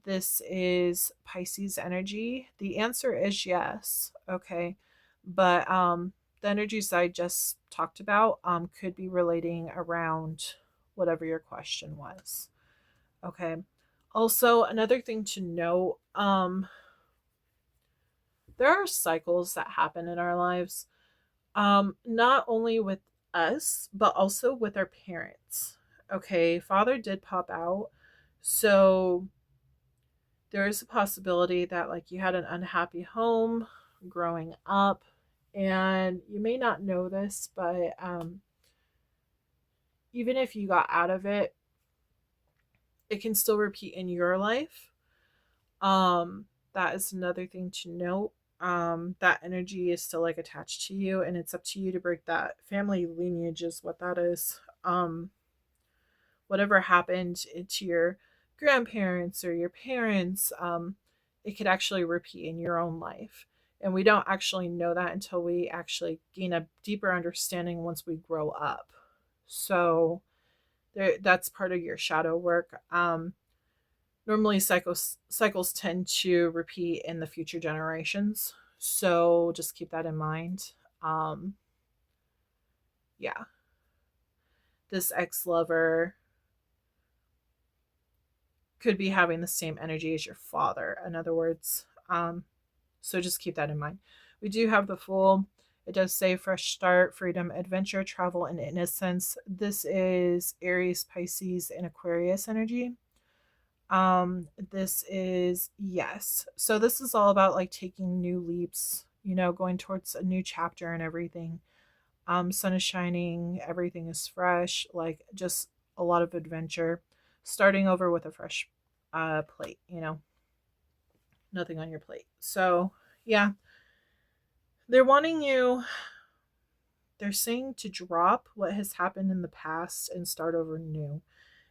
This is Pisces energy. The answer is yes. Okay. But the energies I just talked about could be relating around whatever your question was. Okay. Also, another thing to note, there are cycles that happen in our lives, not only with us, but also with our parents. Okay, father did pop out. So there is a possibility that like you had an unhappy home growing up, and you may not know this, but even if you got out of it, it can still repeat in your life. That is another thing to note. That energy is still like attached to you, and it's up to you to break that. Family lineage is what that is. Whatever happened to your grandparents or your parents, it could actually repeat in your own life, and we don't actually know that until we actually gain a deeper understanding once we grow up. So that's part of your shadow work. Normally cycles tend to repeat in the future generations, so just keep that in mind. Yeah, this ex-lover could be having the same energy as your father, in other words. So just keep that in mind. We do have the Fool. It does say fresh start, freedom, adventure, travel, and innocence. This is Aries, Pisces, and Aquarius energy. This is yes. So this is all about like taking new leaps, you know, going towards a new chapter and everything. Sun is shining, everything is fresh, like just a lot of adventure, starting over with a fresh plate, you know, nothing on your plate. So yeah, they're wanting you, they're saying to drop what has happened in the past and start over new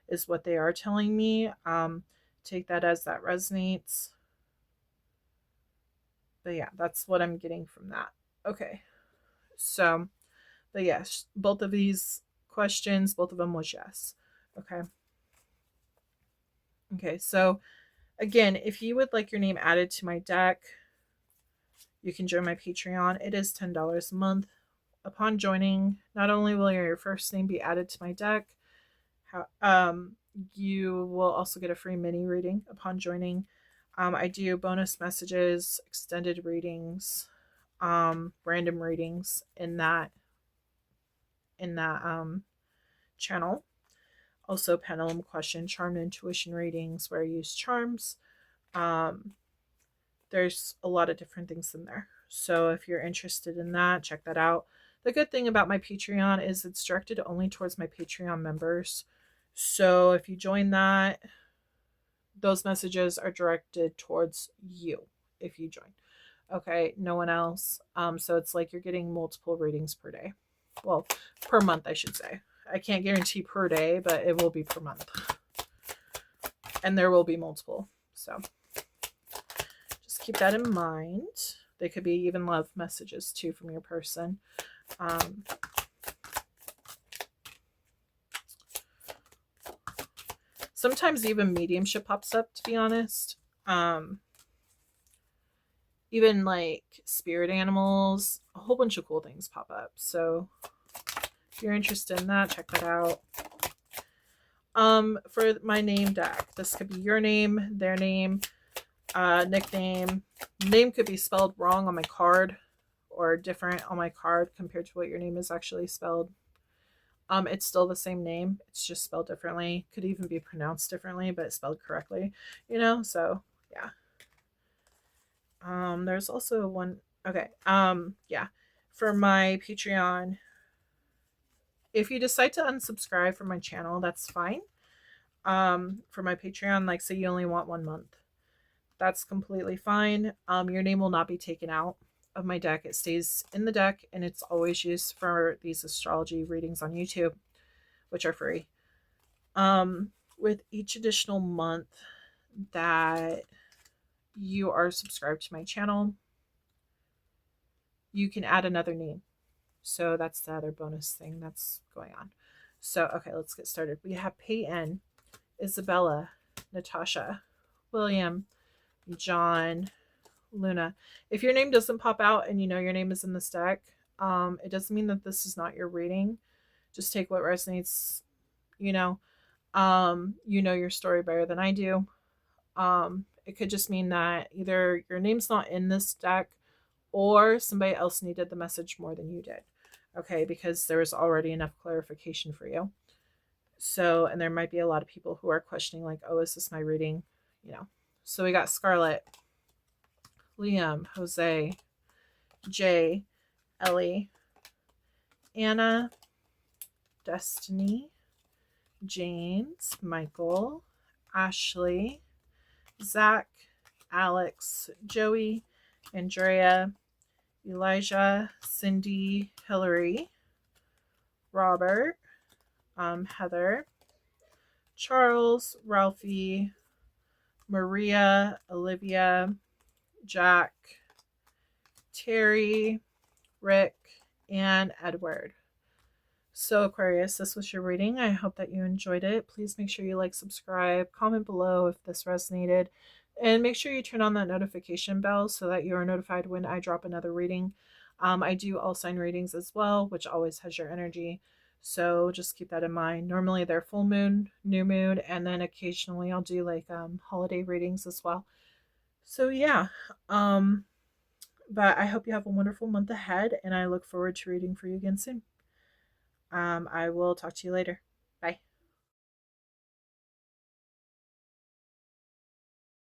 is what they are telling me. Take that as that resonates. But yeah, that's what I'm getting from that. Okay. So, but yes, both of these questions, both of them was yes. Okay. Okay. So again, if you would like your name added to my deck, you can join my Patreon. It is $10 a month. Upon joining, not only will your first name be added to my deck, you will also get a free mini reading upon joining. I do bonus messages, extended readings, random readings in that channel. Also pendulum question, charm, intuition readings where I use charms. There's a lot of different things in there. So if you're interested in that, check that out. The good thing about my Patreon is it's directed only towards my Patreon members. So if you join that, those messages are directed towards you if you join. Okay, no one else. So it's like you're getting multiple readings per day. Well, per month, I should say. I can't guarantee per day, but it will be per month. And there will be multiple. So just keep that in mind. They could be even love messages too from your person. Sometimes even mediumship pops up, to be honest. Even like spirit animals, a whole bunch of cool things pop up. So if you're interested in that, check that out. For my name deck, this could be your name, their name, nickname. Name could be spelled wrong on my card or different on my card compared to what your name is actually spelled. It's still the same name. It's just spelled differently. Could even be pronounced differently, but it's spelled correctly, you know? So, yeah. There's also one. Okay. Yeah. For my Patreon, if you decide to unsubscribe from my channel, that's fine. For my Patreon, like say you only want 1 month, that's completely fine. Your name will not be taken out of my deck. It stays in the deck, and it's always used for these astrology readings on YouTube, which are free. With each additional month that you are subscribed to my channel, you can add another name. So that's the other bonus thing that's going on. So, okay, let's get started. We have Peyton, Isabella, Natasha, William, John, Luna. If your name doesn't pop out and you know your name is in this deck, it doesn't mean that this is not your reading. Just take what resonates, you know. You know your story better than I do. It could just mean that either your name's not in this deck or somebody else needed the message more than you did. Okay, because there was already enough clarification for you. So, and there might be a lot of people who are questioning, like, oh, is this my reading? You know. So we got Scarlett, Liam, Jose, Jay, Ellie, Anna, Destiny, James, Michael, Ashley, Zach, Alex, Joey, Andrea, Elijah, Cindy, Hillary, Robert, Heather, Charles, Ralphie, Maria, Olivia, Jack, Terry, Rick, and Edward. So Aquarius, this was your reading. I hope that you enjoyed it. Please make sure you like, subscribe, comment below if this resonated, and make sure you turn on that notification bell so that you are notified when I drop another reading. I do all sign readings as well, which always has your energy. So just keep that in mind. Normally they're full moon, new moon, and then occasionally I'll do like holiday readings as well. So yeah, but I hope you have a wonderful month ahead, and I look forward to reading for you again soon. I will talk to you later. Bye.